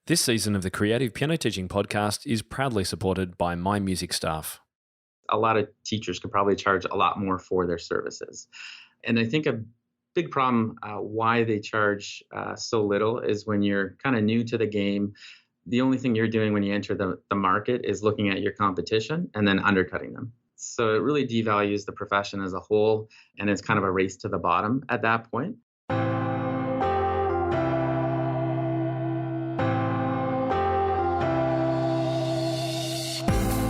This season of the Creative Piano Teaching Podcast is proudly supported by My Music Staff. A lot of teachers could probably charge a lot more for their services. And I think a big problem why they charge so little is when you're kind of new to the game, the only thing you're doing when you enter the market is looking at your competition and then undercutting them. So it really devalues the profession as a whole, and it's kind of a race to the bottom at that point.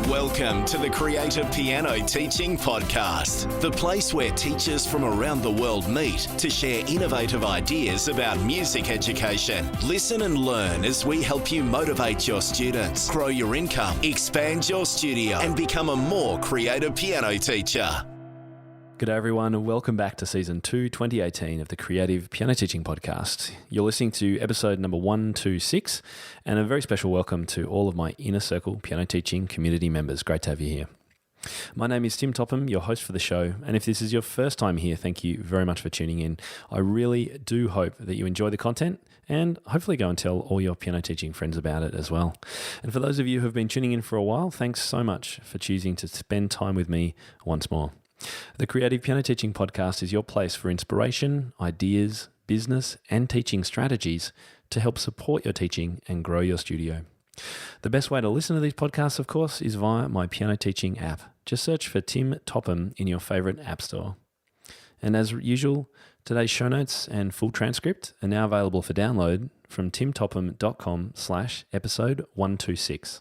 Welcome to the Creative Piano Teaching Podcast, the place where teachers from around the world meet to share innovative ideas about music education. Listen and learn as we help you motivate your students, grow your income, expand your studio, and become a more creative piano teacher. G'day everyone, and welcome back to Season 2, 2018 of the Creative Piano Teaching Podcast. You're listening to episode number 126, and a very special welcome to all of my Inner Circle Piano Teaching community members. Great to have you here. My name is Tim Topham, your host for the show, and if this is your first time here, thank you very much for tuning in. I really do hope that you enjoy the content, and hopefully go and tell all your piano teaching friends about it as well. And for those of you who have been tuning in for a while, thanks so much for choosing to spend time with me once more. The Creative Piano Teaching Podcast is your place for inspiration, ideas, business, and teaching strategies to help support your teaching and grow your studio. The best way to listen to these podcasts, of course, is via my piano teaching app. Just search for Tim Topham in your favorite app store. And as usual, today's show notes and full transcript are now available for download from timtopham.com/episode 126.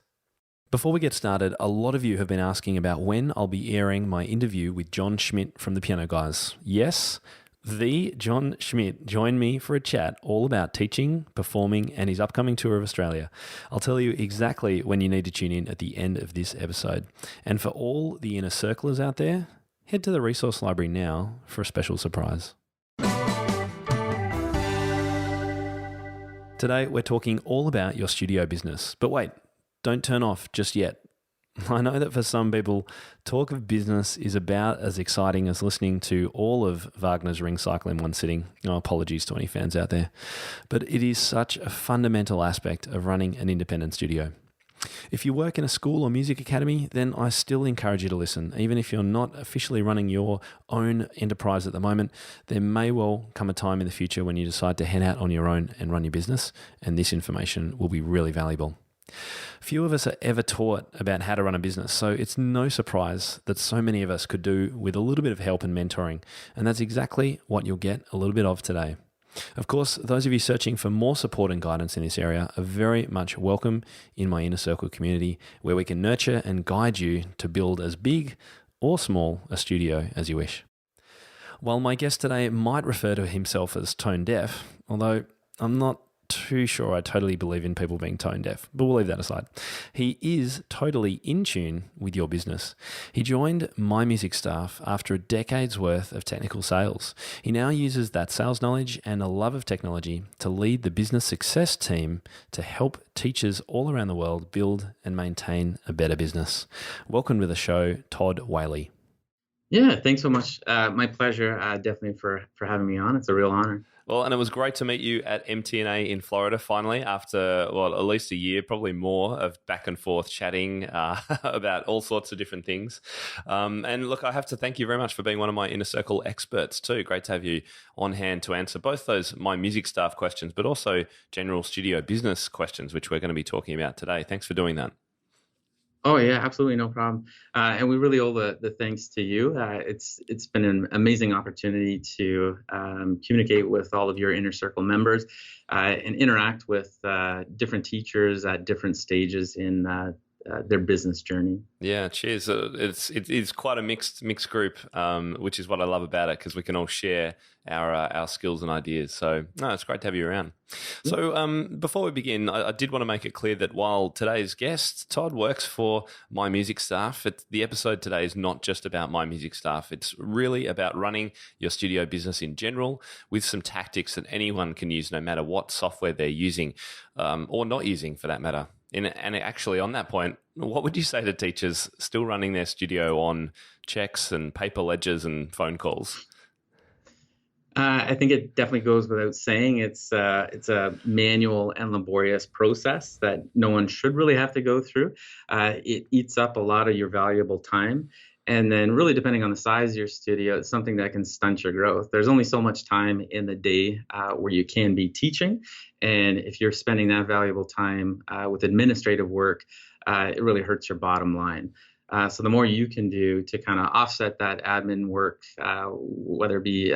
Before we get started, a lot of you have been asking about when I'll be airing my interview with John Schmidt from the Piano Guys. Yes, the John Schmidt joined me for a chat all about teaching, performing, and his upcoming tour of Australia. I'll tell you exactly when you need to tune in at the end of this episode. And for all the inner circlers out there, head to the resource library now for a special surprise. Today, we're talking all about your studio business. But wait, don't turn off just yet. I know that for some people, talk of business is about as exciting as listening to all of Wagner's Ring Cycle in one sitting. No apologies to any fans out there. But it is such a fundamental aspect of running an independent studio. If you work in a school or music academy, then I still encourage you to listen. Even if you're not officially running your own enterprise at the moment, there may well come a time in the future when you decide to head out on your own and run your business, and this information will be really valuable. Few of us are ever taught about how to run a business, so it's no surprise that so many of us could do with a little bit of help and mentoring, and that's exactly what you'll get a little bit of today. Of course, those of you searching for more support and guidance in this area are very much welcome in my Inner Circle community, where we can nurture and guide you to build as big or small a studio as you wish. While my guest today might refer to himself as tone deaf, although I'm not too sure I totally believe in people being tone deaf, but we'll leave that aside. He is totally in tune with your business. He joined My Music Staff after a decade's worth of technical sales. He now uses that sales knowledge and a love of technology to lead the business success team to help teachers all around the world build and maintain a better business. Welcome to the show, Todd Whaley. Yeah, thanks so much. My pleasure, definitely for having me on. It's a real honor. Well, and it was great to meet you at MTNA in Florida finally after, well, at least a year, probably more, of back and forth chatting about all sorts of different things. And look, I have to thank you very much for being one of my Inner Circle experts too. Great to have you on hand to answer both those My Music Staff questions, but also general studio business questions, which we're going to be talking about today. Thanks for doing that. Oh yeah, absolutely, no problem. And we really owe the thanks to you. It's been an amazing opportunity to communicate with all of your Inner Circle members and interact with different teachers at different stages in their business journey. Yeah, cheers. It's quite a mixed group, which is what I love about it, because we can all share our skills and ideas. So no, it's great to have you around. So before we begin, I did want to make it clear that while today's guest, Todd, works for My Music Staff, the episode today is not just about My Music Staff. It's really about running your studio business in general with some tactics that anyone can use no matter what software they're using or not using for that matter. And actually, on that point, what would you say to teachers still running their studio on checks and paper ledgers and phone calls? I think it definitely goes without saying. It's a manual and laborious process that no one should really have to go through. It eats up a lot of your valuable time. And then, really, depending on the size of your studio, it's something that can stunt your growth. There's only so much time in the day where you can be teaching. And if you're spending that valuable time with administrative work, it really hurts your bottom line. So the more you can do to kind of offset that admin work, whether it be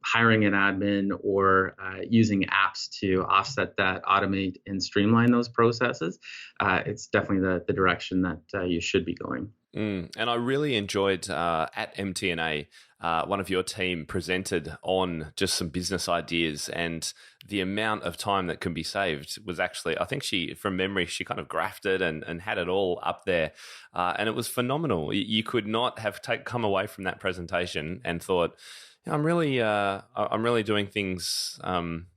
hiring an admin or using apps to offset that, automate and streamline those processes, it's definitely the direction that you should be going. And I really enjoyed at MTNA, one of your team presented on just some business ideas, and the amount of time that can be saved was actually, I think from memory, she kind of graphed it and had it all up there. And it was phenomenal. You could not have come away from that presentation and thought, I'm really doing things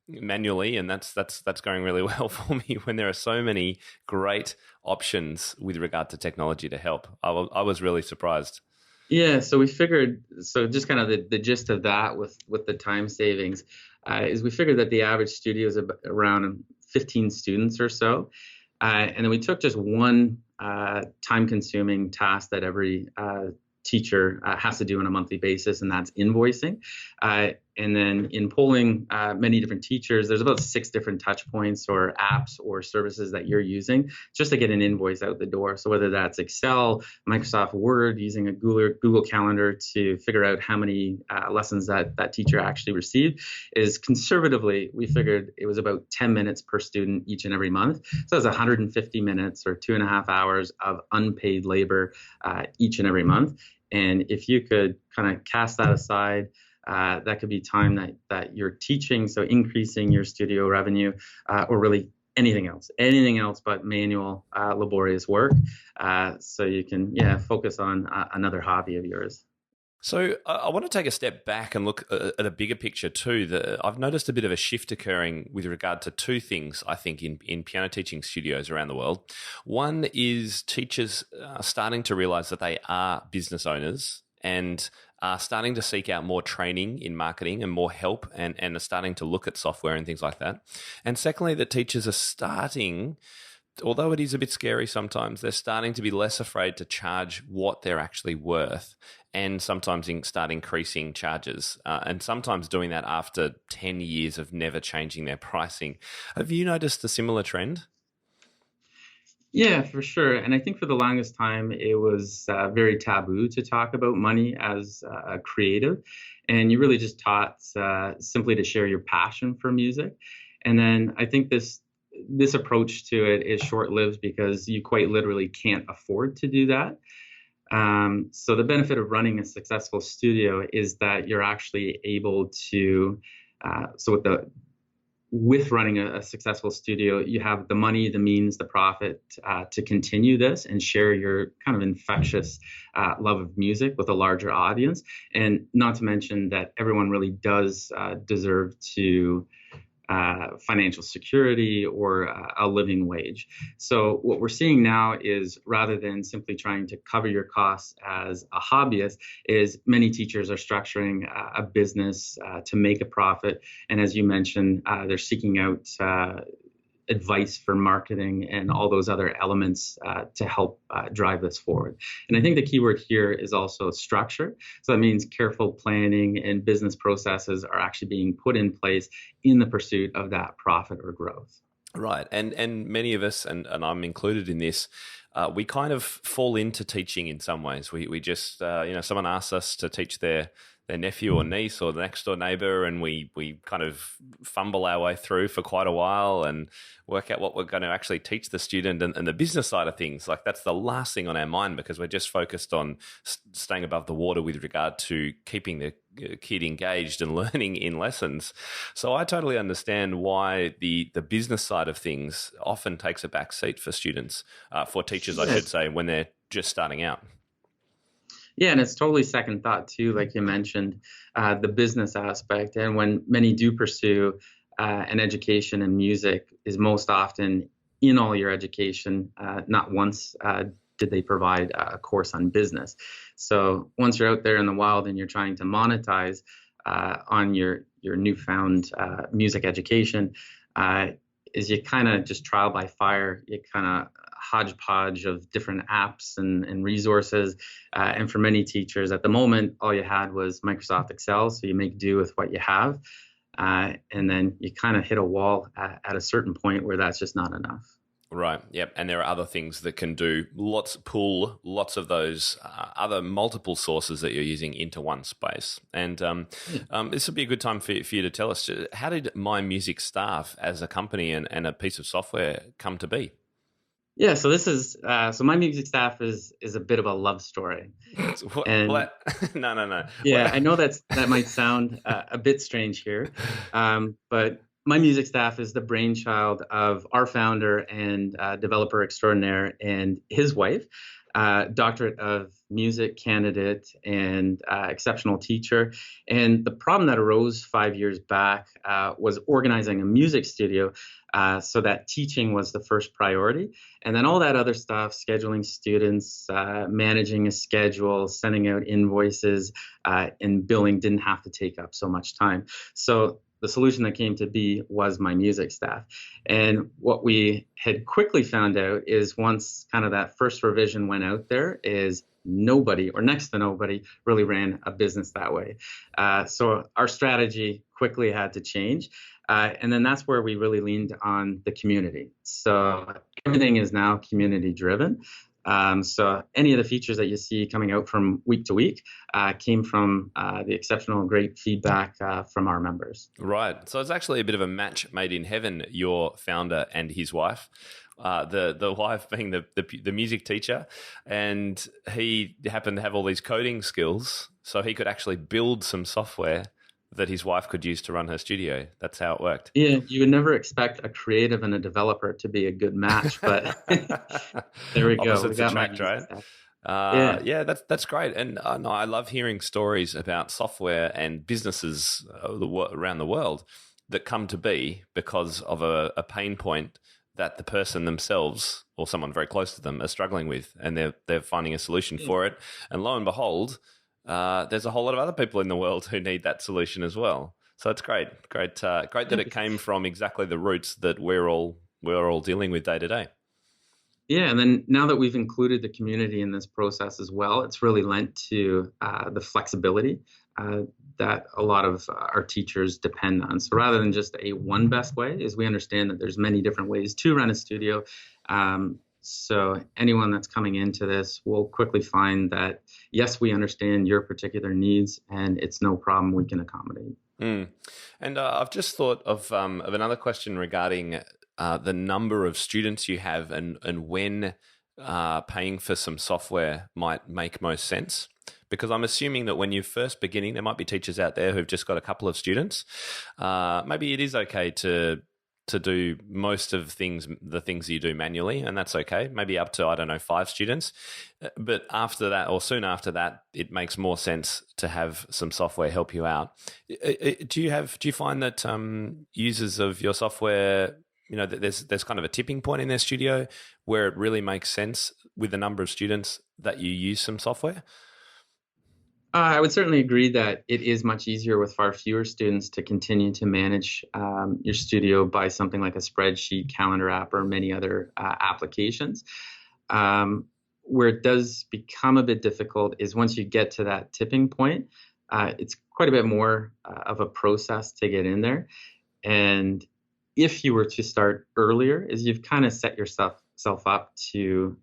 manually, and that's going really well for me when there are so many great options with regard to technology to help. I was really surprised. Yeah, so we figured, just kind of the gist of that with the time savings is we figured that the average studio is around 15 students or so. And then we took just one time-consuming task that every teacher has to do on a monthly basis, and that's invoicing. And then in polling many different teachers, there's about 6 different touch points or apps or services that you're using just to get an invoice out the door. So whether that's Excel, Microsoft Word, using a Google Calendar to figure out how many lessons that teacher actually received, is conservatively, we figured it was about 10 minutes per student each and every month. So that's 150 minutes or 2.5 hours of unpaid labor each and every month. And if you could kind of cast that aside, that could be time that you're teaching, so increasing your studio revenue, or really anything else but manual, laborious work. So you can, focus on another hobby of yours. So I want to take a step back and look at a bigger picture too. I've noticed a bit of a shift occurring with regard to 2 things, I think, in piano teaching studios around the world. One is teachers are starting to realize that they are business owners and are starting to seek out more training in marketing and more help, and are starting to look at software and things like that. And secondly, that teachers are starting, although it is a bit scary sometimes, they're starting to be less afraid to charge what they're actually worth, and sometimes start increasing charges, and sometimes doing that after 10 years of never changing their pricing. Have you noticed a similar trend? Yeah, for sure. And I think for the longest time, it was very taboo to talk about money as a creative. And you really just taught simply to share your passion for music. And then I think this approach to it is short-lived because you quite literally can't afford to do that. So the benefit of running a successful studio is that you're actually able to, with running a successful studio, you have the money, the means, the profit to continue this and share your kind of infectious love of music with a larger audience. And not to mention that everyone really does deserve to financial security or a living wage. So what we're seeing now is, rather than simply trying to cover your costs as a hobbyist, is many teachers are structuring a business to make a profit. And as you mentioned, they're seeking out advice for marketing and all those other elements to help drive this forward. And I think the key word here is also structure. So that means careful planning and business processes are actually being put in place in the pursuit of that profit or growth. Right. And many of us, and I'm included in this, we kind of fall into teaching in some ways. We just, someone asks us to teach their nephew or niece or the next door neighbor, and we kind of fumble our way through for quite a while and work out what we're going to actually teach the student, and the business side of things. Like, that's the last thing on our mind because we're just focused on staying above the water with regard to keeping the kid engaged and learning in lessons. So I totally understand why the business side of things often takes a back seat for students, for teachers, I should say, when they're just starting out. Yeah, and it's totally second thought too, like you mentioned, the business aspect. And when many do pursue an education in music, is most often in all your education, not once did they provide a course on business. So once you're out there in the wild and you're trying to monetize on your your newfound music education, is you kind of just trial by fire. You kind of hodgepodge of different apps and resources. And for many teachers at the moment, all you had was Microsoft Excel. So you make do with what you have. And then you kind of hit a wall at a certain point where that's just not enough. Right. Yep. And there are other things that can pull lots of those other multiple sources that you're using into one space. And this would be a good time for you to tell us, how did My Music Staff as a company and a piece of software come to be? Yeah, so this is so My Music Staff is a bit of a love story. What? No. Yeah, I know that might sound a bit strange here, but My Music Staff is the brainchild of our founder and developer extraordinaire and his wife, doctorate of music candidate and exceptional teacher. And the problem that arose 5 years back was organizing a music studio so that teaching was the first priority. And then all that other stuff, scheduling students, managing a schedule, sending out invoices, and billing didn't have to take up so much time. So the solution that came to be was My Music Staff. And what we had quickly found out is once kind of that first revision went out there is nobody or next to nobody really ran a business that way. So our strategy quickly had to change. And then that's where we really leaned on the community. So everything is now community driven. So any of the features that you see coming out from week to week came from the exceptional great feedback from our members. Right. So it's actually a bit of a match made in heaven, your founder and his wife. The wife being the music teacher, and he happened to have all these coding skills, so he could actually build some software that his wife could use to run her studio. That's how it worked. Yeah, you would never expect a creative and a developer to be a good match, but there we go. Opposites attract, right? Yeah, that's great. And no, I love hearing stories about software and businesses around the world that come to be because of a pain point that the person themselves or someone very close to them are struggling with, and they're finding a solution for it. And lo and behold, there's a whole lot of other people in the world who need that solution as well. So it's great that it came from exactly the roots that we're all dealing with day to day. Yeah, and then now that we've included the community in this process as well, it's really lent to the flexibility that a lot of our teachers depend on. So rather than just a one best way, is we understand that there's many different ways to run a studio. So anyone that's coming into this will quickly find that, yes, we understand your particular needs, and it's no problem, we can accommodate. And I've just thought of another question regarding the number of students you have and when paying for some software might make most sense. Because I'm assuming that when you're first beginning, there might be teachers out there who've just got a couple of students. Maybe it is okay to do most of the things you do manually, and that's okay. Maybe up to, 5 students. But after that, or soon after that, it makes more sense to have some software help you out. Do you find that users of your software, that there's kind of a tipping point in their studio where it really makes sense with the number of students that you use some software? I would certainly agree that it is much easier with far fewer students to continue to manage your studio by something like a spreadsheet, calendar app, or many other applications. Where it does become a bit difficult is once you get to that tipping point, it's quite a bit more of a process to get in there. And if you were to start earlier, is you've kind of set yourself up to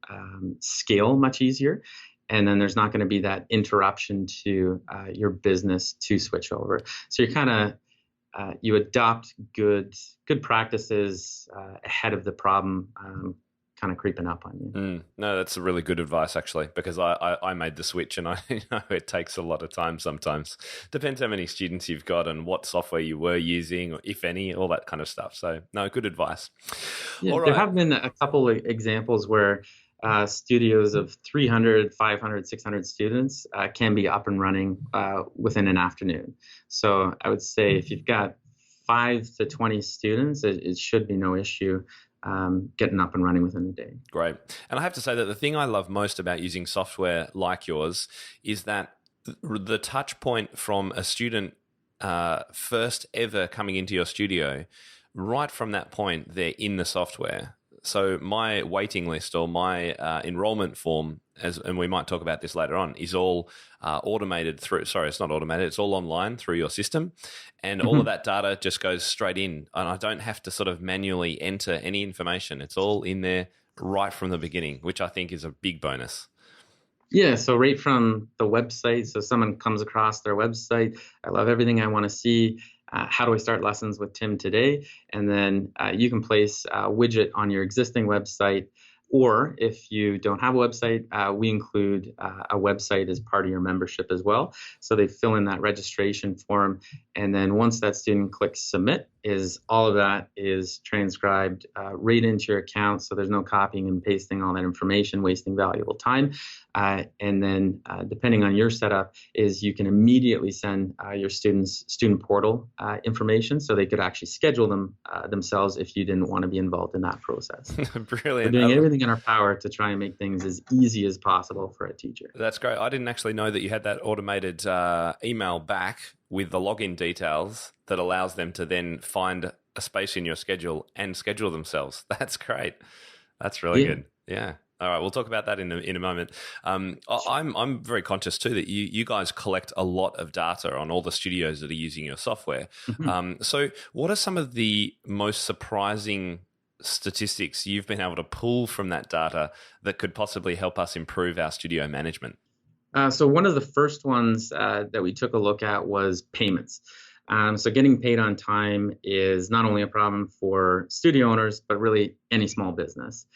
scale much easier. And then there's not going to be that interruption to your business to switch over. So you're kind of you adopt good practices ahead of the problem kind of creeping up on you. No, that's a really good advice, actually, because I made the switch, and I know it takes a lot of time sometimes. Depends how many students you've got and what software you were using, or if any, all that kind of stuff. So, no, good advice. Yeah, all right. There have been a couple of examples where studios of 300, 500, 600 students can be up and running within an afternoon. So I would say if you've got 5 to 20 students, it should be no issue getting up and running within a day. Great. And I have to say that the thing I love most about using software like yours is that the touch point from a student first ever coming into your studio, right from that point, they're in the software. So my waiting list or my enrollment form, and we might talk about this later on, is all automated through. Sorry, it's not automated. It's all online through your system, and all of that data just goes straight in, and I don't have to sort of manually enter any information. It's all in there right from the beginning, which I think is a big bonus. Yeah, so right from the website, so someone comes across their website, I love everything I want to see. How do I start lessons with Tim today? And then you can place a widget on your existing website. Or if you don't have a website, we include a website as part of your membership as well. So they fill in that registration form. And then once that student clicks submit, all of that is transcribed right into your account. So there's no copying and pasting all that information, wasting valuable time. And then depending on your setup is you can immediately send your students student portal information so they could actually schedule them themselves if you didn't want to be involved in that process. Brilliant. We're doing everything in our power to try and make things as easy as possible for a teacher. That's great. I didn't actually know that you had that automated email back with the login details that allows them to then find a space in your schedule and schedule themselves. That's great. That's really good. Yeah. All right, we'll talk about that in a moment. I'm very conscious too that you guys collect a lot of data on all the studios that are using your software. So what are some of the most surprising statistics you've been able to pull from that data that could possibly help us improve our studio management? So one of the first ones that we took a look at was payments. So getting paid on time is not only a problem for studio owners, but really any small business.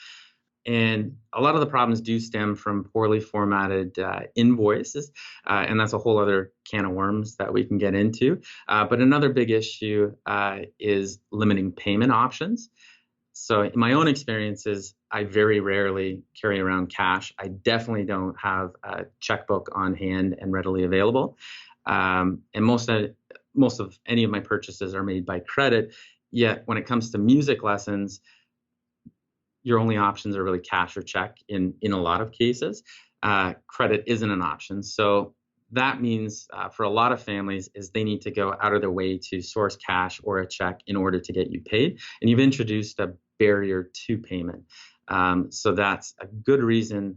And a lot of the problems do stem from poorly formatted invoices, and that's a whole other can of worms that we can get into. But another big issue is limiting payment options. So in my own experiences, I very rarely carry around cash. I definitely don't have a checkbook on hand and readily available. And most of any of my purchases are made by credit. Yet when it comes to music lessons, your only options are really cash or check in a lot of cases. Credit isn't an option. So that means for a lot of families is they need to go out of their way to source cash or a check in order to get you paid. And you've introduced a barrier to payment. So that's a good reason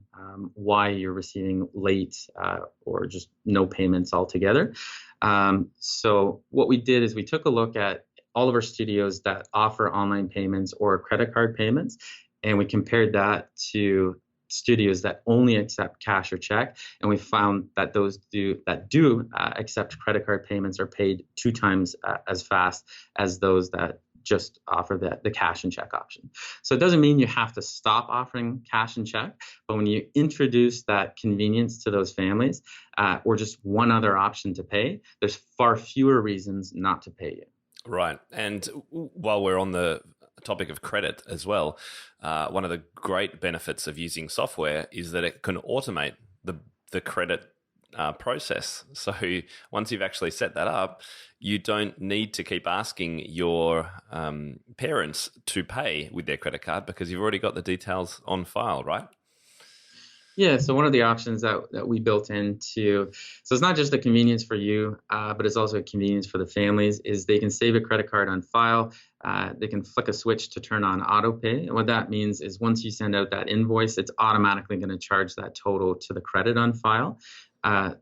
why you're receiving late or just no payments altogether. So what we did is we took a look at all of our studios that offer online payments or credit card payments, and we compared that to studios that only accept cash or check, and we found that those that do accept credit card payments are paid 2 times as fast as those that just offer the cash and check option. So it doesn't mean you have to stop offering cash and check, but when you introduce that convenience to those families, or just one other option to pay, there's far fewer reasons not to pay you. Right. And while we're on the topic of credit as well, one of the great benefits of using software is that it can automate the credit process. So once you've actually set that up, you don't need to keep asking your parents to pay with their credit card because you've already got the details on file, right? Yeah, so one of the options that we built into, so it's not just a convenience for you, but it's also a convenience for the families, is they can save a credit card on file. They can flick a switch to turn on auto pay. And what that means is once you send out that invoice, it's automatically going to charge that total to the credit on file.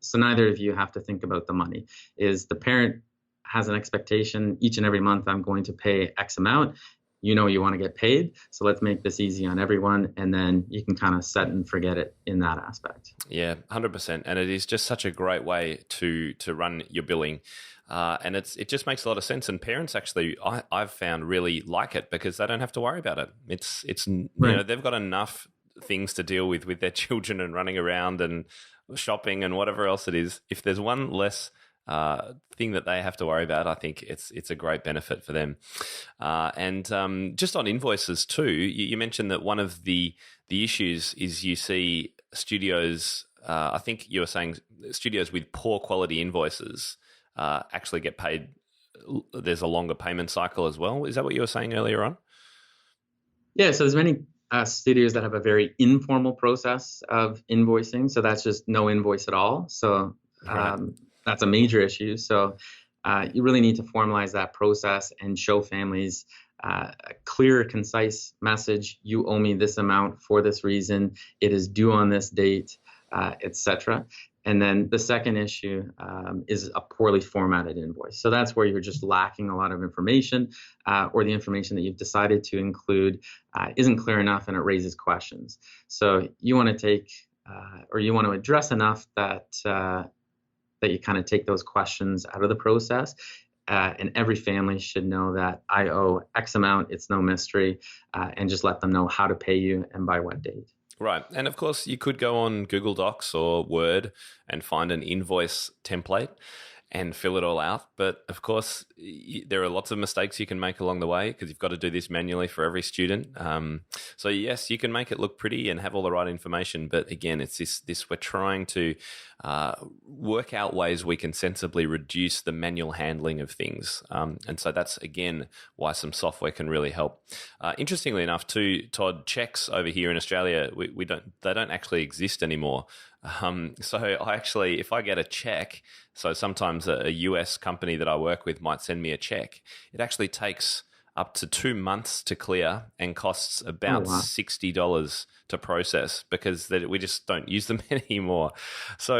So neither of you have to think about the money. Is the parent has an expectation each and every month, I'm going to pay X amount. You know you want to get paid, so let's make this easy on everyone, and then you can kind of set and forget it in that aspect. Yeah, 100%, and it is just such a great way to run your billing, and it just makes a lot of sense. And parents actually, I've found, really like it because they don't have to worry about it. It's right. You know, they've got enough things to deal with their children and running around and shopping and whatever else it is. If there's one less thing that they have to worry about, I think it's a great benefit for them. And just on invoices too, you mentioned that one of the issues is you see studios, I think you were saying studios with poor quality invoices actually get paid. There's a longer payment cycle as well. Is that what you were saying earlier on? Yeah, so there's many studios that have a very informal process of invoicing. So that's just no invoice at all. So that's a major issue. So You really need to formalize that process and show families a clear, concise message. You owe me this amount for this reason. It is due on this date, etc. And then the second issue is a poorly formatted invoice. So that's where you're just lacking a lot of information, or the information that you've decided to include isn't clear enough and it raises questions. So you want to take, or you want to address enough that that you kind of take those questions out of the process. And every family should know that I owe X amount, it's no mystery, and just let them know how to pay you and by what date. Right. And of course, you could go on Google Docs or Word and find an invoice template and fill it all out. But of course, there are lots of mistakes you can make along the way because you've got to do this manually for every student. So yes, you can make it look pretty and have all the right information. But again, it's this we're trying to work out ways we can sensibly reduce the manual handling of things. And so that's, again, why some software can really help. Interestingly enough, too, Todd, checks over here in Australia, they don't actually exist anymore. So I actually, if I get a check, so sometimes a US company that I work with might send me a check. It actually takes up to 2 months to clear and costs about $60 to process because we just don't use them anymore. So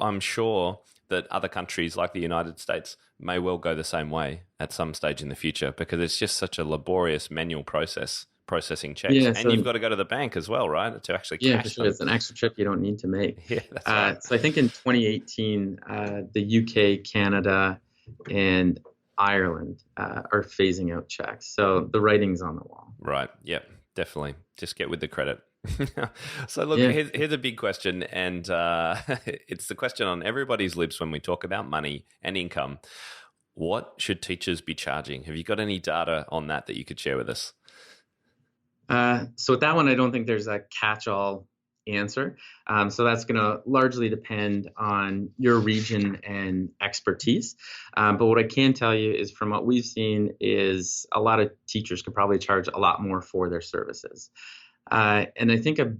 I'm sure that other countries like the United States may well go the same way at some stage in the future because it's just such a laborious manual processing checks. Yeah, and you've got to go to the bank as well, right, to actually cash for sure. It's an extra trip you don't need to make. Yeah, that's right. So I think in 2018, the UK, Canada, and Ireland are phasing out checks. So the writing's on the wall. Right. Yep. Definitely. Just get with the credit. So look, here's a big question, and it's the question on everybody's lips when we talk about money and income. What should teachers be charging? Have you got any data on that you could share with us? So with that one, I don't think there's a catch-all answer. So that's going to largely depend on your region and expertise. But what I can tell you is from what we've seen is a lot of teachers could probably charge a lot more for their services. And I think a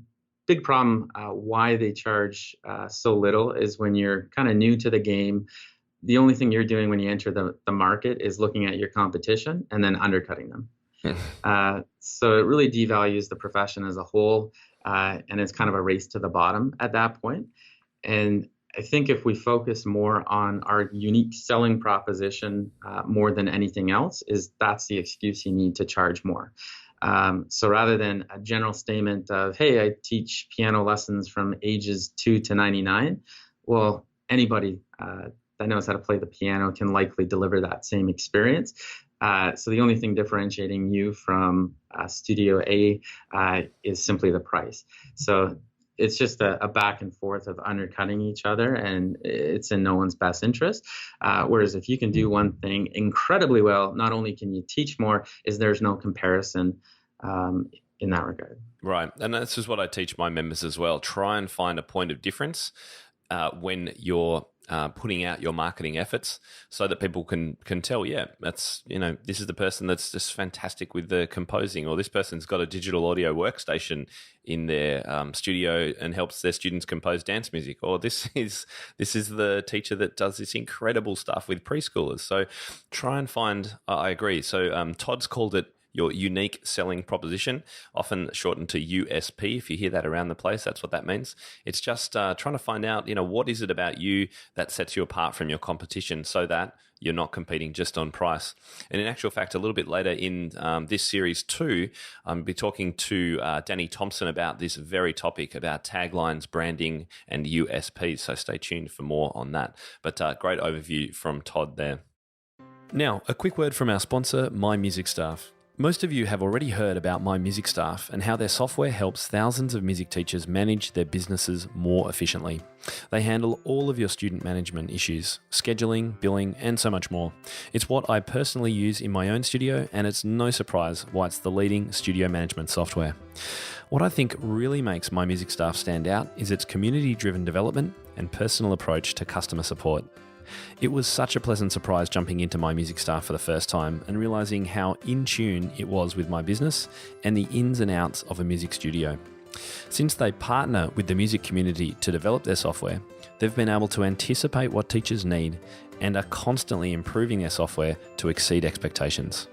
big problem why they charge so little is when you're kind of new to the game, the only thing you're doing when you enter the market is looking at your competition and then undercutting them. So it really devalues the profession as a whole, and it's kind of a race to the bottom at that point. And I think if we focus more on our unique selling proposition more than anything else, that's the excuse you need to charge more. So rather than a general statement of, hey, I teach piano lessons from ages 2 to 99, well, anybody that knows how to play the piano can likely deliver that same experience. So the only thing differentiating you from Studio A is simply the price. So it's just a back and forth of undercutting each other, and it's in no one's best interest. Whereas if you can do one thing incredibly well, not only can you teach more, there's no comparison in that regard. Right. And this is what I teach my members as well. Try and find a point of difference when you're putting out your marketing efforts so that people can tell, that's, this is the person that's just fantastic with the composing, or this person's got a digital audio workstation in their studio and helps their students compose dance music, or this is the teacher that does this incredible stuff with preschoolers. So try and find, I agree. So Todd's called it your unique selling proposition, often shortened to USP. If you hear that around the place, that's what that means. It's just trying to find out, what is it about you that sets you apart from your competition so that you're not competing just on price. And in actual fact, a little bit later in this series 2, I'll be talking to Danny Thompson about this very topic, about taglines, branding, and USPs. So stay tuned for more on that. But great overview from Todd there. Now, a quick word from our sponsor, My Music Staff. Most of you have already heard about My Music Staff and how their software helps thousands of music teachers manage their businesses more efficiently. They handle all of your student management issues, scheduling, billing, and so much more. It's what I personally use in my own studio, and it's no surprise why it's the leading studio management software. What I think really makes My Music Staff stand out is its community-driven development and personal approach to customer support. It was such a pleasant surprise jumping into My Music Staff for the first time and realizing how in tune it was with my business and the ins and outs of a music studio. Since they partner with the music community to develop their software, they've been able to anticipate what teachers need and are constantly improving their software to exceed expectations.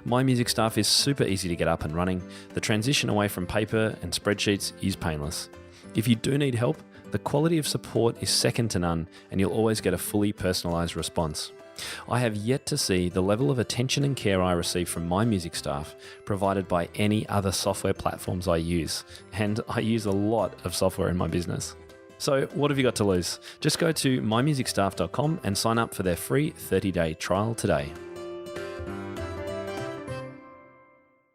My Music Staff is super easy to get up and running. The transition away from paper and spreadsheets is painless. If you do need help, the quality of support is second to none, and you'll always get a fully personalised response. I have yet to see the level of attention and care I receive from My Music Staff provided by any other software platforms I use, and I use a lot of software in my business. So what have you got to lose? Just go to mymusicstaff.com and sign up for their free 30-day trial today.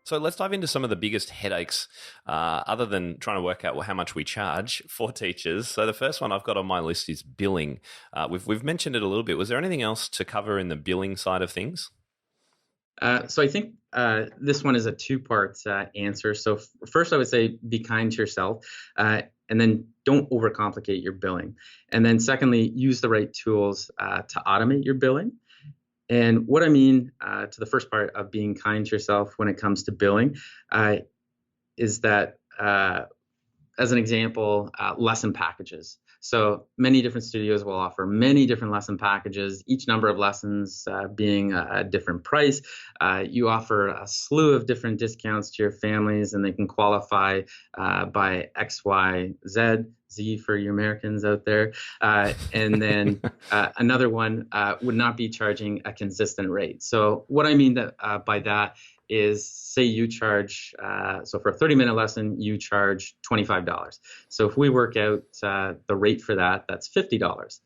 So let's dive into some of the biggest headaches, other than trying to work out how much we charge for teachers. So the first one I've got on my list is billing. We've mentioned it a little bit. Was there anything else to cover in the billing side of things? So I think this one is a two-part answer. So first, I would say be kind to yourself, and then don't overcomplicate your billing. And then secondly, use the right tools to automate your billing. And what I mean to the first part of being kind to yourself when it comes to billing is that, as an example, lesson packages. So many different studios will offer many different lesson packages, each number of lessons being a different price. You offer a slew of different discounts to your families, and they can qualify by X, Y, Z for you Americans out there. And then another one would not be charging a consistent rate. So what I mean by that is, say you charge, so for a 30-minute lesson, you charge $25. So if we work out the rate for that, that's $50.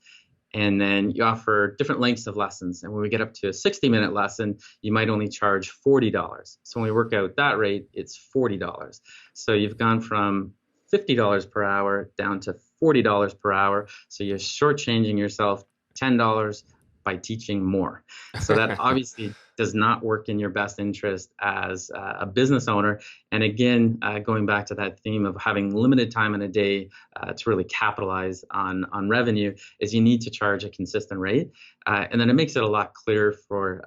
And then you offer different lengths of lessons. And when we get up to a 60-minute lesson, you might only charge $40. So when we work out that rate, it's $40. So you've gone from $50 per hour down to $40 per hour. So you're shortchanging yourself $10 by teaching more. So that obviously does not work in your best interest as a business owner. And again, going back to that theme of having limited time in a day to really capitalize on revenue, is you need to charge a consistent rate. And then it makes it a lot clearer for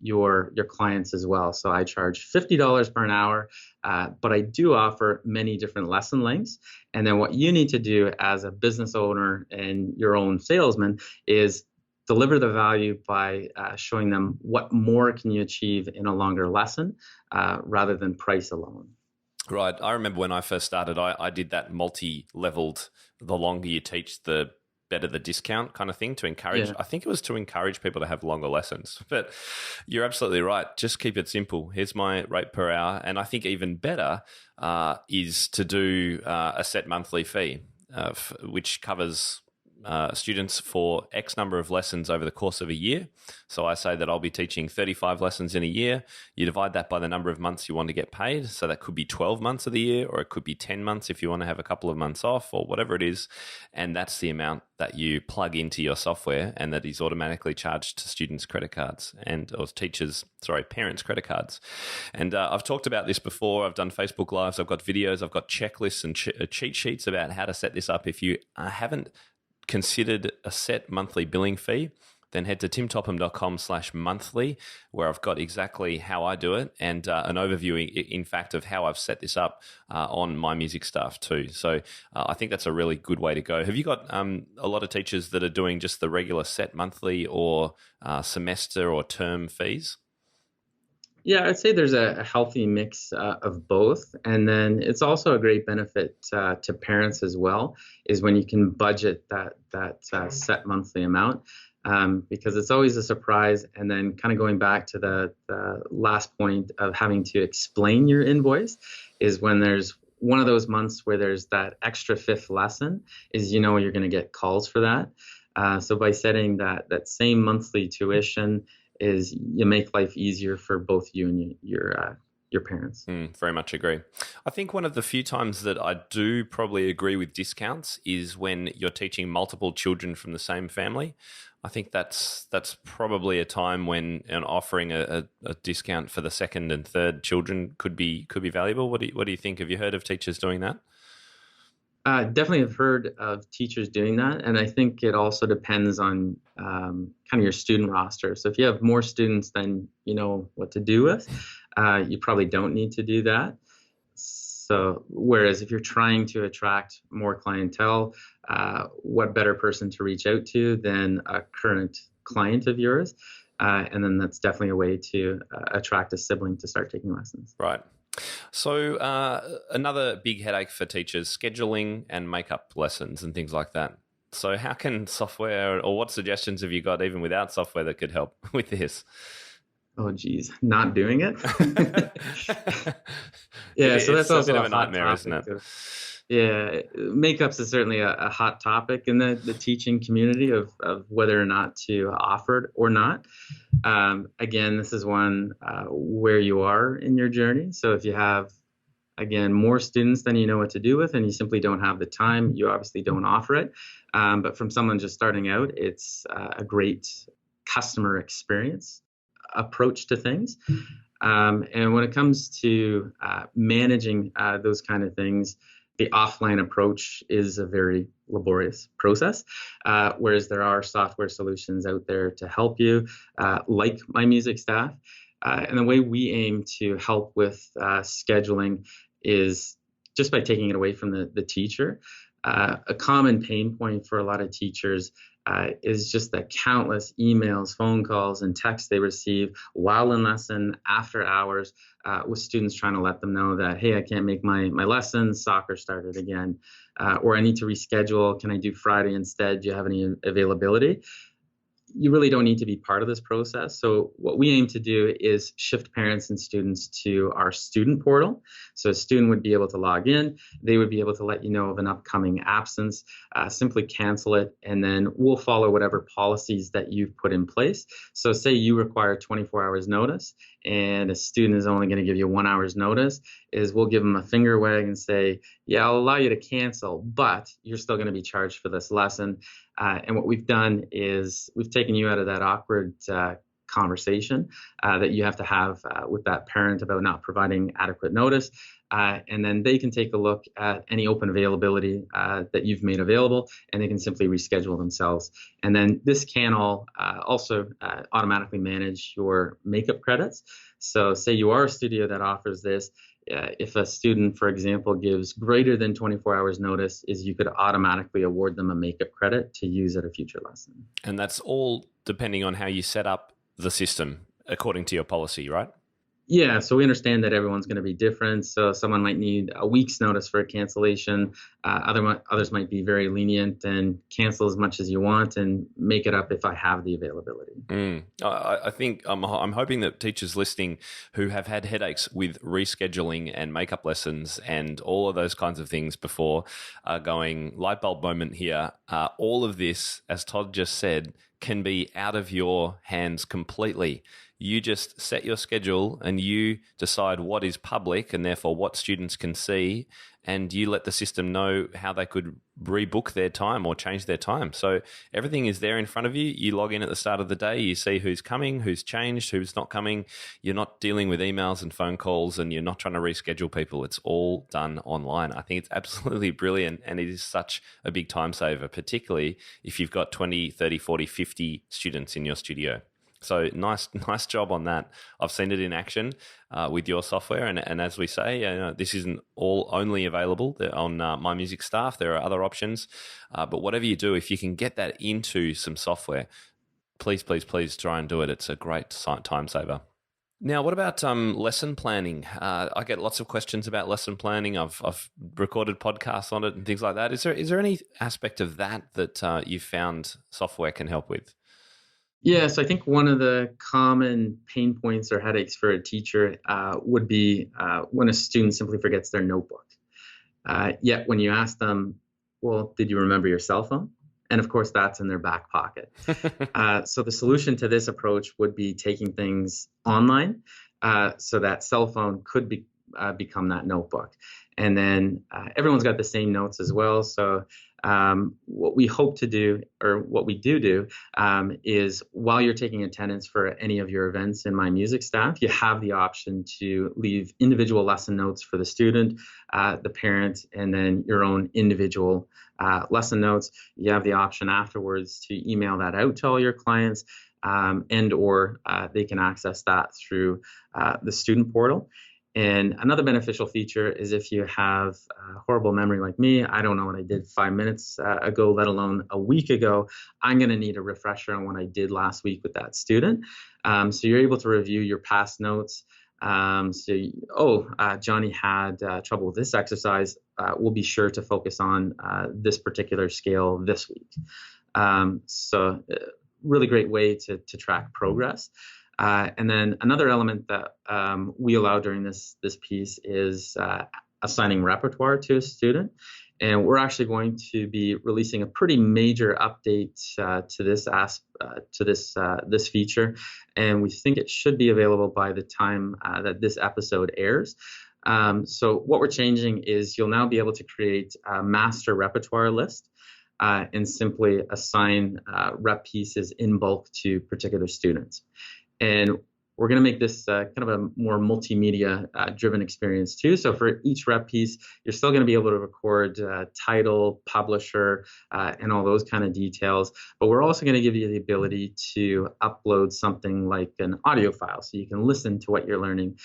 your clients as well. So I charge $50 per an hour, but I do offer many different lesson lengths. And then what you need to do as a business owner and your own salesman is deliver the value by showing them what more can you achieve in a longer lesson rather than price alone. Right. I remember when I first started, I did that multi-leveled, the longer you teach, the better the discount kind of thing to encourage. Yeah. I think it was to encourage people to have longer lessons. But you're absolutely right. Just keep it simple. Here's my rate per hour. And I think even better is to do a set monthly fee, which covers students for X number of lessons over the course of a year. So I say that I'll be teaching 35 lessons in a year. You divide that by the number of months you want to get paid. So that could be 12 months of the year, or it could be 10 months if you want to have a couple of months off, or whatever it is. And that's the amount that you plug into your software, and that is automatically charged to students' credit cards or parents' credit cards. And I've talked about this before. I've done Facebook Lives. I've got videos. I've got checklists and cheat sheets about how to set this up. If you haven't considered a set monthly billing fee, then head to timtopham.com/monthly, where I've got exactly how I do it and an overview, in fact, of how I've set this up on My Music Staff too. So I think that's a really good way to go. Have you got a lot of teachers that are doing just the regular set monthly or semester or term fees? Yeah, I'd say there's a healthy mix of both. And then it's also a great benefit to parents as well, is when you can budget that set monthly amount, because it's always a surprise. And then kind of going back to the last point of having to explain your invoice is when there's one of those months where there's that extra fifth lesson, is you're going to get calls for that. So by setting that same monthly tuition, is you make life easier for both you and your parents. Very much agree. I think one of the few times that I do probably agree with discounts is when you're teaching multiple children from the same family. I think that's probably a time when offering a discount for the second and third children could be valuable. What do you think? Have you heard of teachers doing that? Definitely have heard of teachers doing that. And I think it also depends on kind of your student roster. So if you have more students than you know what to do with, you probably don't need to do that. So whereas if you're trying to attract more clientele, what better person to reach out to than a current client of yours? And then that's definitely a way to attract a sibling to start taking lessons. Right. So another big headache for teachers, scheduling and makeup lessons and things like that. So how can software, or what suggestions have you got even without software that could help with this? Oh, geez, not doing it. So that's a also bit of a a hot nightmare, isn't it? topic. Yeah, makeups is certainly a hot topic in the teaching community of whether or not to offer it or not. Again, this is one where you are in your journey. So if you have, again, more students than you know what to do with and you simply don't have the time, you obviously don't offer it. But from someone just starting out, it's a great customer experience approach to things. And when it comes to managing those kind of things, the offline approach is a very laborious process, whereas there are software solutions out there to help you, like My Music Staff. And the way we aim to help with scheduling is just by taking it away from the teacher. A common pain point for a lot of teachers is just the countless emails, phone calls, and texts they receive while in lesson, after hours, with students trying to let them know that, hey, I can't make my lesson, soccer started again, or I need to reschedule, can I do Friday instead, do you have any availability? You really don't need to be part of this process. So what we aim to do is shift parents and students to our student portal. So a student would be able to log in. They would be able to let you know of an upcoming absence, simply cancel it, and then we'll follow whatever policies that you've put in place. So say you require 24 hours notice and a student is only going to give you 1 hour's notice, is we'll give them a finger wag and say, yeah, I'll allow you to cancel, but you're still going to be charged for this lesson. And what we've done is we've taken you out of that awkward conversation that you have to have with that parent about not providing adequate notice. And then they can take a look at any open availability that you've made available, and they can simply reschedule themselves. And then this can also automatically manage your makeup credits. So say you are a studio that offers this. If a student, for example, gives greater than 24 hours notice, is you could automatically award them a makeup credit to use at a future lesson. And that's all depending on how you set up the system according to your policy, right? Yeah, so we understand that everyone's going to be different. So someone might need a week's notice for a cancellation. Others might be very lenient and cancel as much as you want and make it up if I have the availability. I think I'm hoping that teachers listening who have had headaches with rescheduling and makeup lessons and all of those kinds of things before are going, light bulb moment here. All of this, as Todd just said, can be out of your hands completely. You just set your schedule and you decide what is public and therefore what students can see, and you let the system know how they could rebook their time or change their time. So everything is there in front of you. You log in at the start of the day, you see who's coming, who's changed, who's not coming. You're not dealing with emails and phone calls, and you're not trying to reschedule people. It's all done online. I think it's absolutely brilliant, and it is such a big time saver, particularly if you've got 20, 30, 40, 50 students in your studio. So nice job on that. I've seen it in action with your software, and as we say, this isn't all only available on My Music Staff. There are other options, but whatever you do, if you can get that into some software, please try and do it. It's a great time saver. Now, what about lesson planning? I get lots of questions about lesson planning. I've recorded podcasts on it and things like that. Is there any aspect of that you've found software can help with? Yeah, so I think one of the common pain points or headaches for a teacher would be when a student simply forgets their notebook. Yet when you ask them, well, did you remember your cell phone? And of course, that's in their back pocket. So the solution to this approach would be taking things online so that cell phone could become that notebook. And then everyone's got the same notes as well. So what we hope to do, or what we do, is while you're taking attendance for any of your events in My Music Staff, you have the option to leave individual lesson notes for the student, the parent, and then your own individual lesson notes. You have the option afterwards to email that out to all your clients, and or they can access that through the student portal. And another beneficial feature is if you have a horrible memory like me, I don't know what I did 5 minutes ago, let alone a week ago, I'm going to need a refresher on what I did last week with that student. So you're able to review your past notes. Johnny had trouble with this exercise. We'll be sure to focus on this particular scale this week. Really great way to track progress. And then another element that we allow during this piece is assigning repertoire to a student. And we're actually going to be releasing a pretty major update to this feature, and we think it should be available by the time that this episode airs. So what we're changing is you'll now be able to create a master repertoire list and simply assign rep pieces in bulk to particular students. And we're going to make this kind of a more multimedia driven experience too. So for each rep piece, you're still going to be able to record title, publisher, and all those kind of details. But we're also going to give you the ability to upload something like an audio file so you can listen to what you're learning.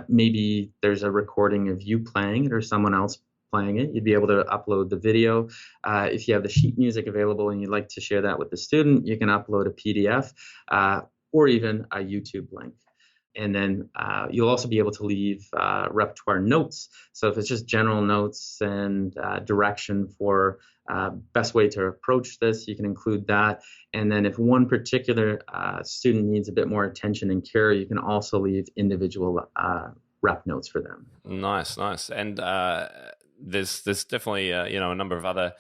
Maybe there's a recording of you playing it or someone else playing it. You'd be able to upload the video. If you have the sheet music available and you'd like to share that with the student, you can upload a PDF. Or even a YouTube link. And then you'll also be able to leave repertoire notes. So if it's just general notes and direction for best way to approach this, you can include that. And then if one particular student needs a bit more attention and care, you can also leave individual rep notes for them. Nice. And there's definitely a number of other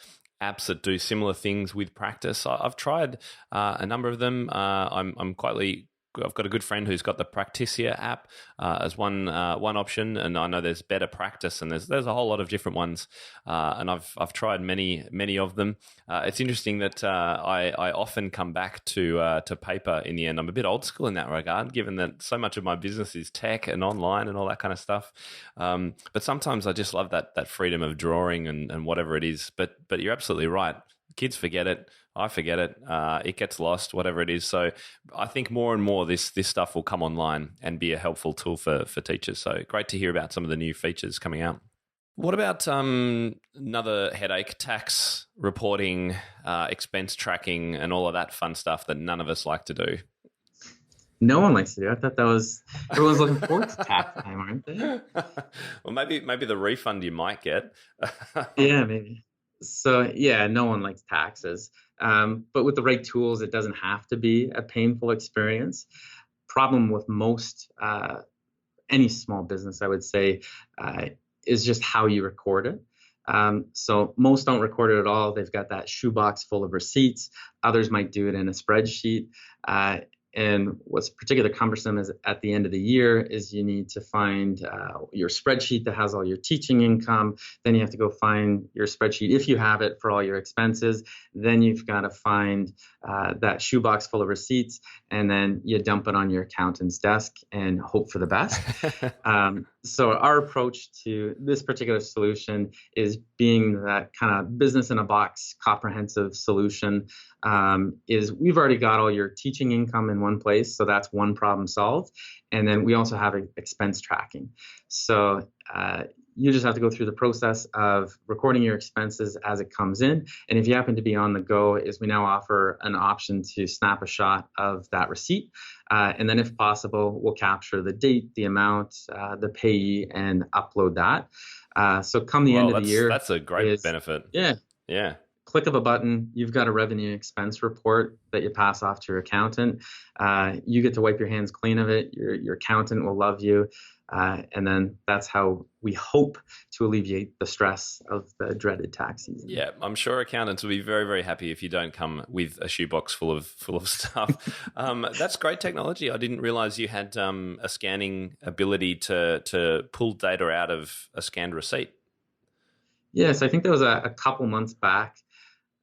apps that do similar things with practice. I've tried a number of them. I've got a good friend who's got the Practicia app as one option, and I know there's Better Practice, and there's a whole lot of different ones, and I've tried many of them. It's interesting that I often come back to paper in the end. I'm a bit old school in that regard, given that so much of my business is tech and online and all that kind of stuff. But sometimes I just love that freedom of drawing and whatever it is. But you're absolutely right. Kids forget it. I forget it. It gets lost, whatever it is. So I think more and more this stuff will come online and be a helpful tool for teachers. So great to hear about some of the new features coming out. What about another headache, tax reporting, expense tracking, and all of that fun stuff that none of us like to do? No one likes to do it. I thought everyone's looking forward to tax time, aren't they? Well, maybe the refund you might get. Yeah, maybe. So yeah, no one likes taxes. But with the right tools, it doesn't have to be a painful experience. Problem with most any small business, I would say, is just how you record it. So most don't record it at all. They've got that shoebox full of receipts. Others might do it in a spreadsheet. And what's particularly cumbersome is at the end of the year is you need to find your spreadsheet that has all your teaching income. Then you have to go find your spreadsheet, if you have it, for all your expenses. Then you've got to find that shoebox full of receipts, and then you dump it on your accountant's desk and hope for the best. So our approach to this particular solution is being that kind of business in a box, comprehensive solution. Is we've already got all your teaching income in one place, so that's one problem solved. And then we also have expense tracking. So you just have to go through the process of recording your expenses as it comes in. And if you happen to be on the go, is we now offer an option to snap a shot of that receipt. And then if possible, we'll capture the date, the amount, the payee, and upload that. So come the end of the year. That's a great benefit. Yeah. Click of a button, you've got a revenue expense report that you pass off to your accountant. You get to wipe your hands clean of it. Your accountant will love you. And then that's how we hope to alleviate the stress of the dreaded tax season. Yeah, I'm sure accountants will be very, very happy if you don't come with a shoebox full of stuff. That's great technology. I didn't realize you had a scanning ability to pull data out of a scanned receipt. Yes, I think that was a couple months back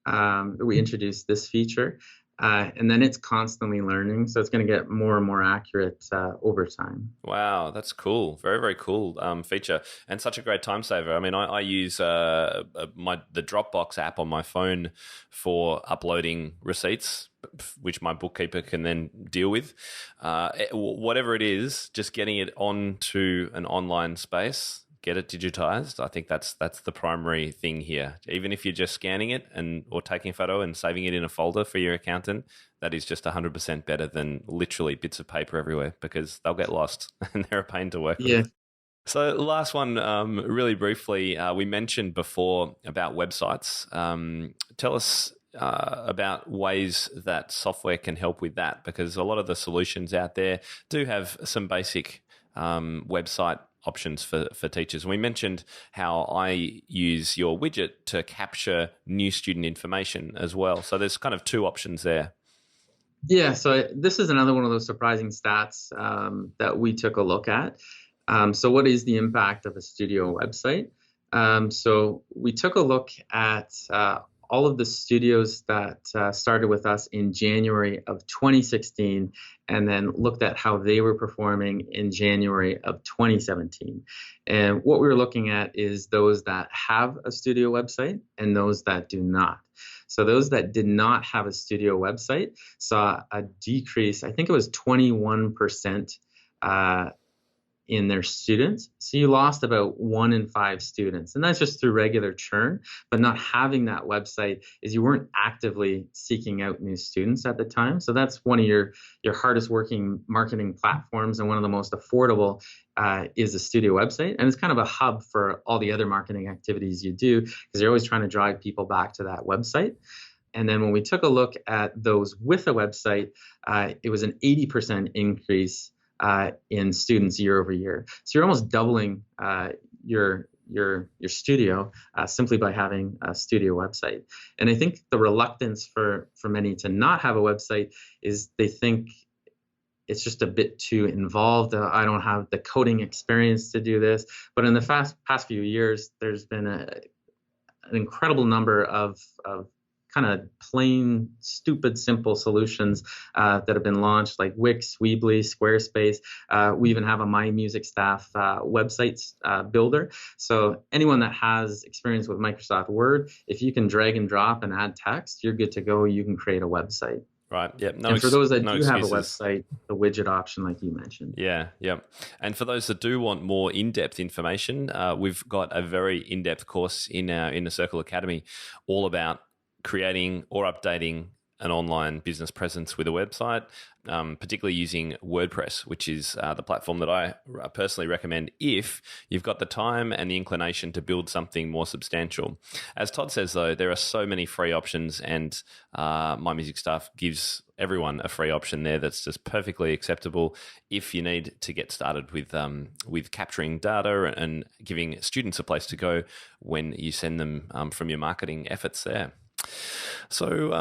that we introduced this feature. And then it's constantly learning. So it's going to get more and more accurate over time. Wow, that's cool. Very, very cool feature, and such a great time saver. I mean, I use the Dropbox app on my phone for uploading receipts, which my bookkeeper can then deal with. Whatever it is, just getting it onto an online space, get it digitized. I think that's the primary thing here. Even if you're just scanning it or taking a photo and saving it in a folder for your accountant, that is just 100% better than literally bits of paper everywhere, because they'll get lost and they're a pain to work with. So last one, really briefly, we mentioned before about websites. Tell us about ways that software can help with that, because a lot of the solutions out there do have some basic website options for teachers. We mentioned how I use your widget to capture new student information as well. So there's kind of two options there. Yeah, so this is another one of those surprising stats that we took a look at. So what is the impact of a studio website? So we took a look at all of the studios that started with us in January of 2016, and then looked at how they were performing in January of 2017. And what we were looking at is those that have a studio website and those that do not. So those that did not have a studio website saw a decrease, I think it was 21%, in their students. So you lost about 1 in 5 students. And that's just through regular churn. But not having that website is you weren't actively seeking out new students at the time. So that's one of your hardest working marketing platforms, and one of the most affordable is a studio website. And it's kind of a hub for all the other marketing activities you do, because you're always trying to drive people back to that website. And then when we took a look at those with a website, it was an 80% increase in students year over year. So you're almost doubling your studio simply by having a studio website. And I think the reluctance for many to not have a website is they think it's just a bit too involved. I don't have the coding experience to do this. But in the past few years, there's been an incredible number of kind of plain, stupid, simple solutions that have been launched, like Wix, Weebly, Squarespace. We even have a My Music Staff website builder. So anyone that has experience with Microsoft Word, if you can drag and drop and add text, you're good to go. You can create a website. Right. Yeah. And for those that do have a website, the widget option, like you mentioned. Yeah. Yeah. And for those that do want more in-depth information, we've got a very in-depth course in the Circle Academy, all about creating or updating an online business presence with a website, particularly using WordPress, which is the platform that I personally recommend if you've got the time and the inclination to build something more substantial. As Todd says, though, there are so many free options, and My Music Staff gives everyone a free option there that's just perfectly acceptable if you need to get started with capturing data and giving students a place to go when you send them from your marketing efforts there. So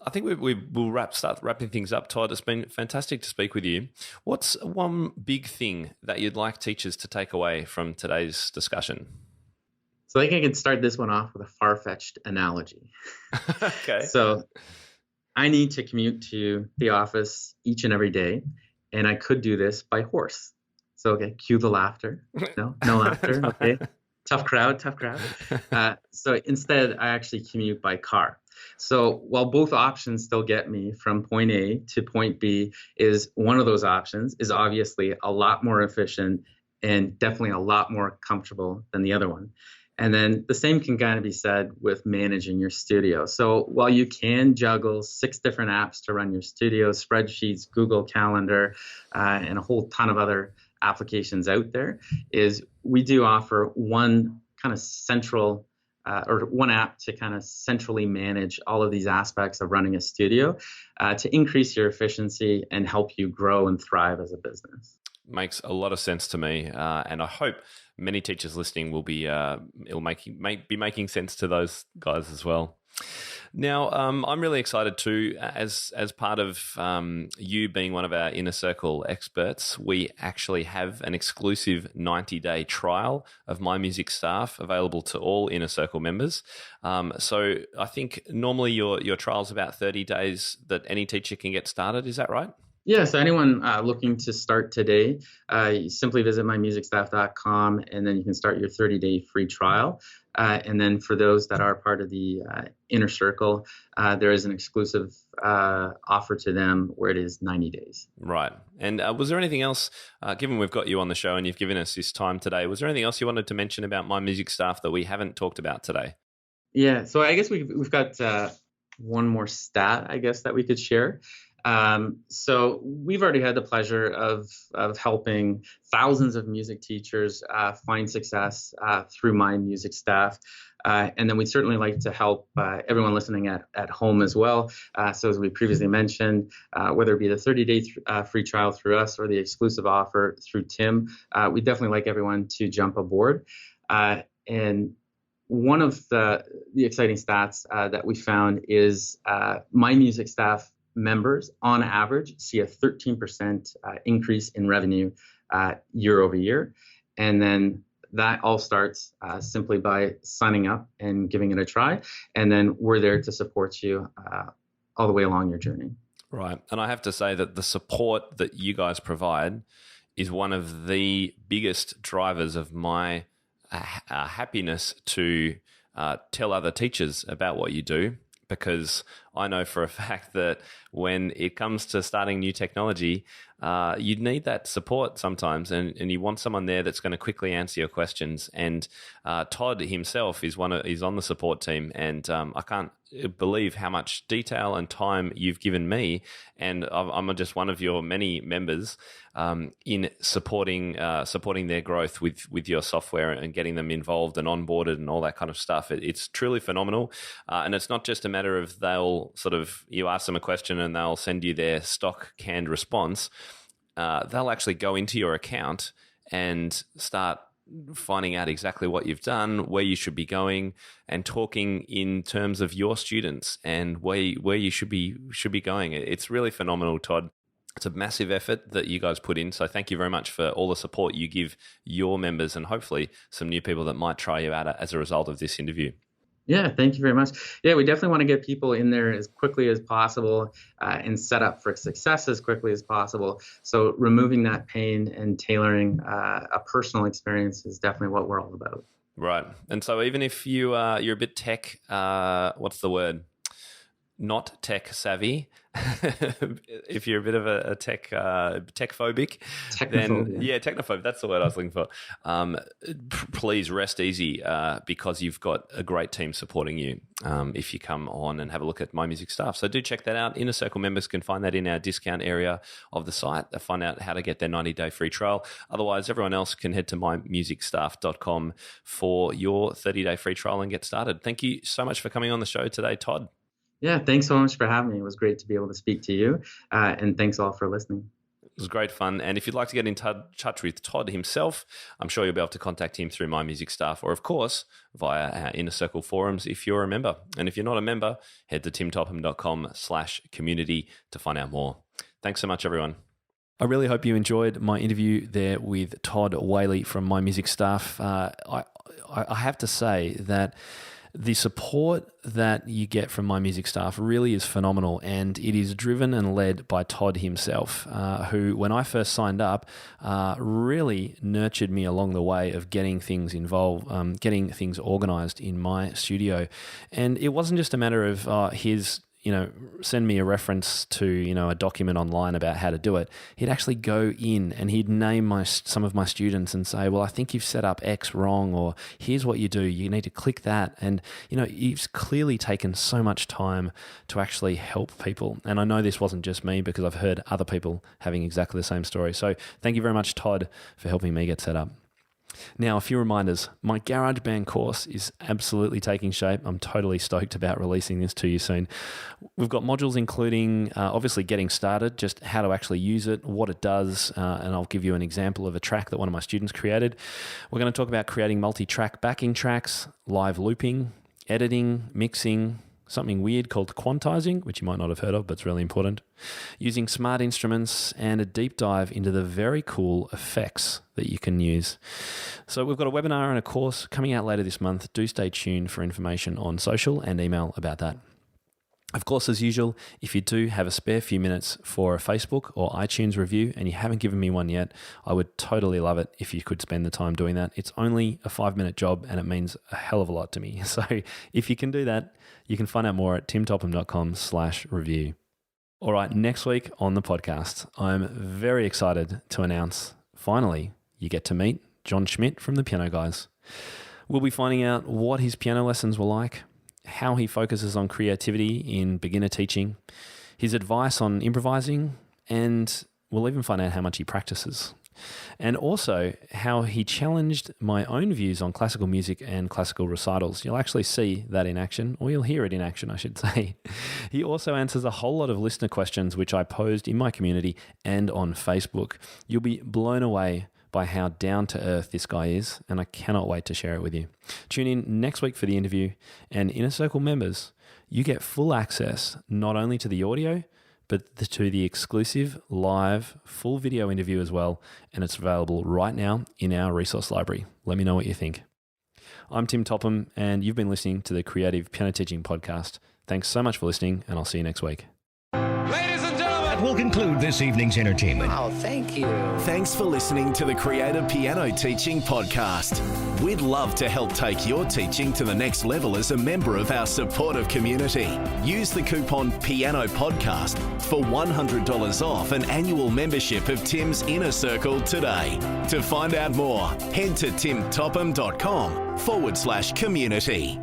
I think we'll start wrapping things up, Todd. It's been fantastic to speak with you. What's one big thing that you'd like teachers to take away from today's discussion? So I think I can start this one off with a far-fetched analogy. Okay. So I need to commute to the office each and every day, and I could do this by horse. So, okay, cue the laughter. No laughter. Okay. Tough crowd. So instead, I actually commute by car. So while both options still get me from point A to point B, is one of those options is obviously a lot more efficient and definitely a lot more comfortable than the other one. And then the same can kind of be said with managing your studio. So while you can juggle 6 different apps to run your studio, spreadsheets, Google Calendar, and a whole ton of other applications out there, is we do offer one kind of central or one app to kind of centrally manage all of these aspects of running a studio to increase your efficiency and help you grow and thrive as a business. Makes a lot of sense to me, and I hope many teachers listening will be making sense to those guys as well. Now, I'm really excited too, as part of you being one of our Inner Circle experts, we actually have an exclusive 90-day trial of My Music Staff available to all Inner Circle members. So I think normally your trial's about 30 days that any teacher can get started. Is that right? Yeah, so anyone looking to start today, you simply visit mymusicstaff.com, and then you can start your 30-day free trial. And then for those that are part of the Inner Circle, there is an exclusive offer to them where it is 90 days. Right. And was there anything else, given we've got you on the show and you've given us this time today, was there anything else you wanted to mention about My Music Staff that we haven't talked about today? Yeah, so I guess we've got one more stat, I guess, that we could share. So we've already had the pleasure of helping thousands of music teachers find success through My Music Staff. And then we'd certainly like to help everyone listening at home as well. So as we previously mentioned, whether it be the 30-day free trial through us or the exclusive offer through Tim, we'd definitely like everyone to jump aboard. And one of the exciting stats that we found is My Music Staff members, on average, see a 13% increase in revenue year over year. And then that all starts simply by signing up and giving it a try. And then we're there to support you all the way along your journey. Right. And I have to say that the support that you guys provide is one of the biggest drivers of my happiness to tell other teachers about what you do. Because I know for a fact that when it comes to starting new technology, you need that support sometimes, and you want someone there that's going to quickly answer your questions. And Todd himself is on the support team, and I can't believe how much detail and time you've given me, and I'm just one of your many members in supporting their growth with your software and getting them involved and onboarded and all that kind of stuff. It's truly phenomenal, and it's not just a matter of you ask them a question and they'll send you their stock canned response. They'll actually go into your account and start finding out exactly what you've done, where you should be going, and talking in terms of your students and where you should be going. It's really phenomenal, Todd. It's a massive effort that you guys put in. So thank you very much for all the support you give your members and hopefully some new people that might try you out as a result of this interview. Yeah, thank you very much. Yeah, we definitely want to get people in there as quickly as possible and set up for success as quickly as possible. So removing that pain and tailoring a personal experience is definitely what we're all about. Right. And so even if you're a bit tech, what's the word? Not tech savvy. If you're a bit of a tech phobic, then technophobe. That's the word I was looking for. Please rest easy because you've got a great team supporting you. If you come on and have a look at My Music Staff, so do check that out. Inner Circle members can find that in our discount area of the site. They find out how to get their 90-day free trial. Otherwise, everyone else can head to mymusicstaff.com for your 30-day free trial and get started. Thank you so much for coming on the show today, Todd. Yeah, thanks so much for having me. It was great to be able to speak to you, and thanks all for listening. It was great fun. And if you'd like to get in touch with Todd himself, I'm sure you'll be able to contact him through My Music Staff or, of course, via our Inner Circle forums if you're a member. And if you're not a member, head to timtopham.com/community to find out more. Thanks so much, everyone. I really hope you enjoyed my interview there with Todd Whaley from My Music Staff. I have to say that the support that you get from My Music Staff really is phenomenal, and it is driven and led by Todd himself, who, when I first signed up, really nurtured me along the way of getting things involved, getting things organized in my studio. And it wasn't just a matter of his send me a reference to, a document online about how to do it. He'd actually go in and he'd name some of my students and say, well, I think you've set up X wrong, or here's what you do. You need to click that. And, he's clearly taken so much time to actually help people. And I know this wasn't just me because I've heard other people having exactly the same story. So thank you very much, Todd, for helping me get set up. Now, a few reminders. My GarageBand course is absolutely taking shape. I'm totally stoked about releasing this to you soon. We've got modules including, obviously, getting started, just how to actually use it, what it does, and I'll give you an example of a track that one of my students created. We're going to talk about creating multi-track backing tracks, live looping, editing, mixing, something weird called quantizing, which you might not have heard of, but it's really important, using smart instruments, and a deep dive into the very cool effects that you can use. So we've got a webinar and a course coming out later this month. Do stay tuned for information on social and email about that. Of course, as usual, if you do have a spare few minutes for a Facebook or iTunes review and you haven't given me one yet, I would totally love it if you could spend the time doing that. It's only a 5-minute job and it means a hell of a lot to me. So if you can do that, you can find out more at timtopham.com/review. All right, next week on the podcast, I'm very excited to announce, finally, you get to meet John Schmidt from the Piano Guys. We'll be finding out what his piano lessons were like, how he focuses on creativity in beginner teaching, his advice on improvising, and we'll even find out how much he practices. And also how he challenged my own views on classical music and classical recitals. You'll actually see that in action, or you'll hear it in action, I should say. He also answers a whole lot of listener questions which I posed in my community and on Facebook. You'll be blown away by how down-to-earth this guy is, and I cannot wait to share it with you. Tune in next week for the interview, and Inner Circle members, you get full access not only to the audio, but to the exclusive live full video interview as well, and it's available right now in our resource library. Let me know what you think. I'm Tim Topham, and you've been listening to the Creative Piano Teaching Podcast. Thanks so much for listening, and I'll see you next week. That will conclude this evening's entertainment. Oh, thank you. Thanks for listening to the Creative Piano Teaching Podcast. We'd love to help take your teaching to the next level as a member of our supportive community. Use the coupon Piano Podcast for $100 off an annual membership of Tim's Inner Circle today. To find out more, head to timtopham.com/community.